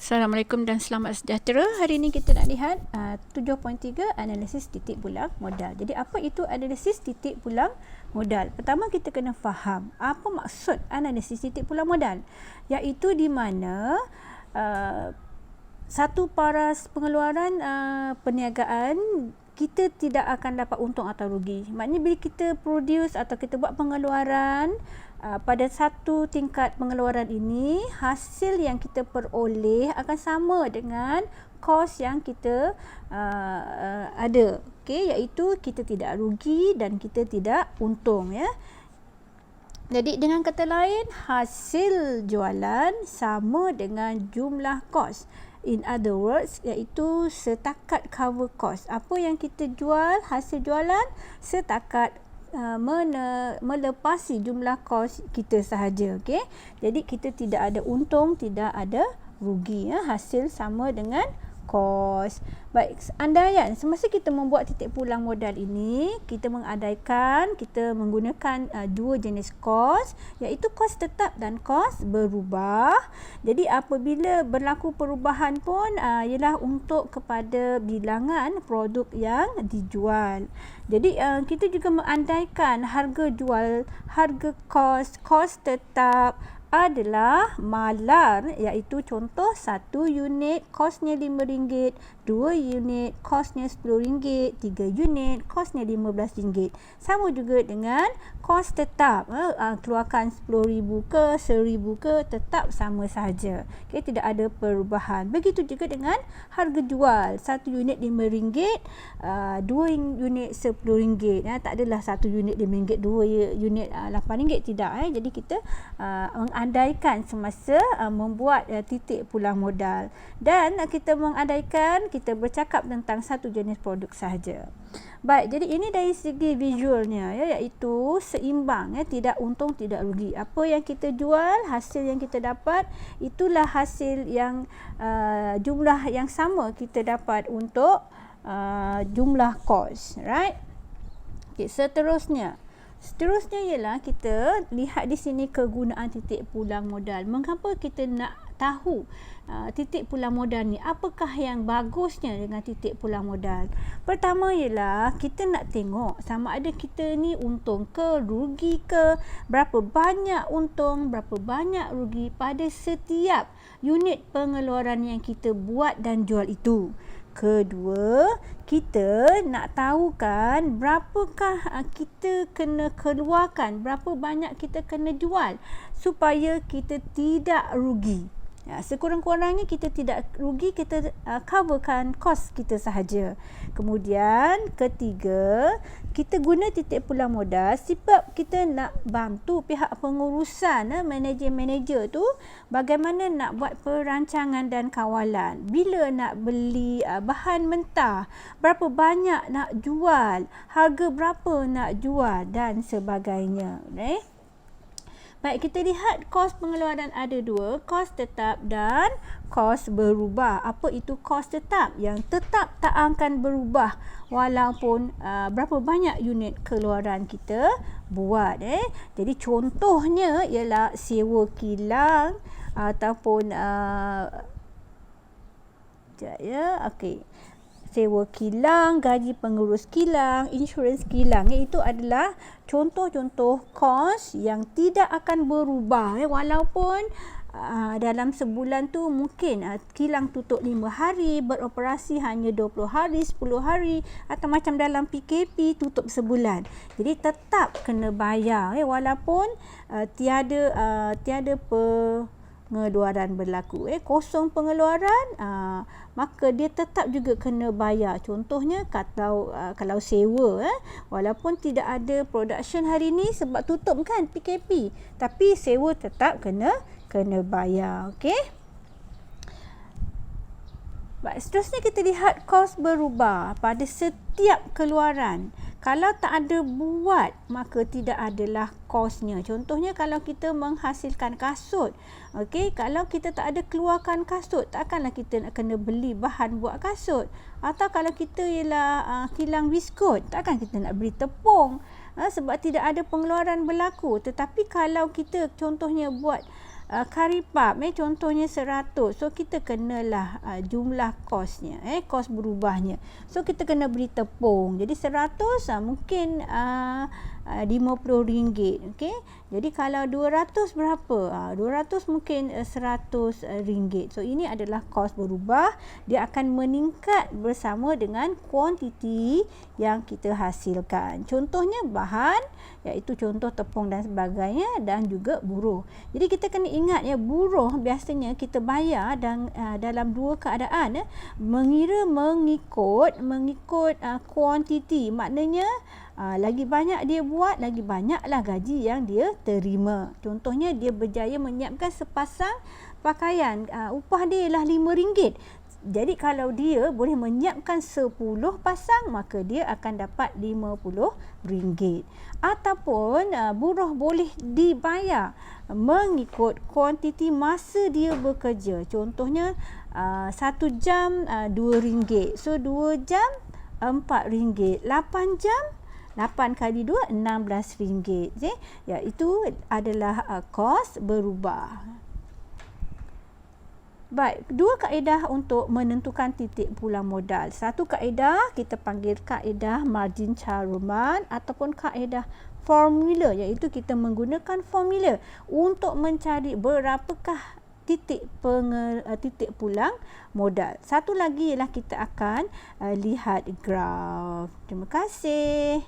Assalamualaikum dan selamat sejahtera. Hari ini kita nak lihat 7.3 analisis titik pulang modal. Jadi apa itu analisis titik pulang modal? Pertama kita kena faham apa maksud analisis titik pulang modal, iaitu di mana satu paras pengeluaran perniagaan kita tidak akan dapat untung atau rugi. Maknanya bila kita produce atau kita buat pengeluaran pada satu tingkat pengeluaran ini, hasil yang kita peroleh akan sama dengan kos yang kita ada. Okey, iaitu kita tidak rugi dan kita tidak untung, ya. Jadi dengan kata lain, hasil jualan sama dengan jumlah kos. In other words, iaitu setakat cover cost. Apa yang kita jual, hasil jualan setakat melepasi jumlah kos kita sahaja. Okey, jadi kita tidak ada untung, tidak ada rugi, ya. Hasil sama dengan kos. Baik, andaian semasa kita membuat titik pulang modal ini, kita mengandaikan kita menggunakan dua jenis kos, iaitu kos tetap dan kos berubah. Jadi apabila berlaku perubahan pun ialah untuk kepada bilangan produk yang dijual. Jadi kita juga mengandaikan harga jual, harga kos tetap adalah malar, iaitu contoh 1 unit kosnya RM5, 2 unit kosnya RM10, 3 unit kosnya RM15. Sama juga dengan kos tetap, keluarkan RM10,000 ke RM1,000 ke tetap sama sahaja. Okay, tidak ada perubahan. Begitu juga dengan harga jual, 1 unit RM5, 2 unit RM10. Tak adalah 1 unit RM5, 2 unit RM8, tidak. Jadi kita mengandaikan semasa membuat titik pulang modal, dan kita mengandaikan kita bercakap tentang satu jenis produk sahaja. Baik, jadi ini dari segi visualnya, ya, iaitu seimbang, ya, tidak untung tidak rugi. Apa yang kita jual, hasil yang kita dapat, itulah hasil yang jumlah yang sama kita dapat untuk jumlah kos, right? Okay, seterusnya ialah kita lihat di sini kegunaan titik pulang modal. Mengapa kita nak tahu titik pulang modal ni? Apakah yang bagusnya dengan titik pulang modal? Pertama ialah kita nak tengok sama ada kita ni untung ke rugi ke, berapa banyak untung, berapa banyak rugi pada setiap unit pengeluaran yang kita buat dan jual itu. Kedua, kita nak tahu kan berapakah kita kena keluarkan, berapa banyak kita kena jual supaya kita tidak rugi. Ya, sekurang-kurangnya kita tidak rugi, kita coverkan kos kita sahaja. Kemudian ketiga, kita guna titik pulang modal sebab kita nak bantu pihak pengurusan, manager tu bagaimana nak buat perancangan dan kawalan. Bila nak beli bahan mentah, berapa banyak nak jual, harga berapa nak jual dan sebagainya. Baik, kita lihat kos pengeluaran ada dua, kos tetap dan kos berubah. Apa itu kos tetap? Yang tetap tak akan berubah walaupun berapa banyak unit keluaran kita buat. Jadi contohnya ialah sewa kilang ataupun sewa kilang, gaji pengurus kilang, insurans kilang. Itu adalah contoh-contoh kos yang tidak akan berubah, walaupun dalam sebulan tu mungkin kilang tutup 5 hari, beroperasi hanya 20 hari, 10 hari, atau macam dalam PKP tutup sebulan. Jadi tetap kena bayar, walaupun tiada pengeluaran berlaku. Kosong pengeluaran, maka dia tetap juga kena bayar. Contohnya kalau sewa, walaupun tidak ada production hari ni sebab tutup kan PKP, tapi sewa tetap kena bayar. Okey. Baik, seterusnya kita lihat kos berubah pada setiap keluaran. Kalau tak ada buat, maka tidak adalah kosnya. Contohnya kalau kita menghasilkan kasut, okey, kalau kita tak ada keluarkan kasut, takkanlah kita nak kena beli bahan buat kasut. Atau kalau kita ialah kilang biskut, takkan kita nak beli tepung sebab tidak ada pengeluaran berlaku. Tetapi kalau kita contohnya buat curry puff contohnya 100. So kita kenalah jumlah kosnya, kos berubahnya. So kita kena beri tepung. Jadi 100 mungkin RM50. Okey. Jadi kalau 200 berapa? 200 mungkin RM100. So ini adalah kos berubah. Dia akan meningkat bersama dengan kuantiti yang kita hasilkan. Contohnya bahan, iaitu contoh tepung dan sebagainya, dan juga buruh. Jadi kita kena ingat buruh biasanya kita bayar dalam dua keadaan, mengira mengikut kuantiti. Maknanya lagi banyak dia buat, lagi banyaklah gaji yang dia terima. Contohnya dia berjaya menyiapkan sepasang pakaian, upah dia ialah RM5. Jadi kalau dia boleh menyiapkan 10 pasang, maka dia akan dapat RM50. Ataupun buruh boleh dibayar mengikut kuantiti masa dia bekerja. Contohnya 1 jam RM2. So 2 jam RM4. 8 jam 8 kali 2 RM16. Itu adalah kos berubah. Baik, dua kaedah untuk menentukan titik pulang modal. Satu kaedah kita panggil kaedah margin Charman ataupun kaedah formula, iaitu kita menggunakan formula untuk mencari berapakah titik pulang modal. Satu lagi ialah kita akan lihat graf. Terima kasih.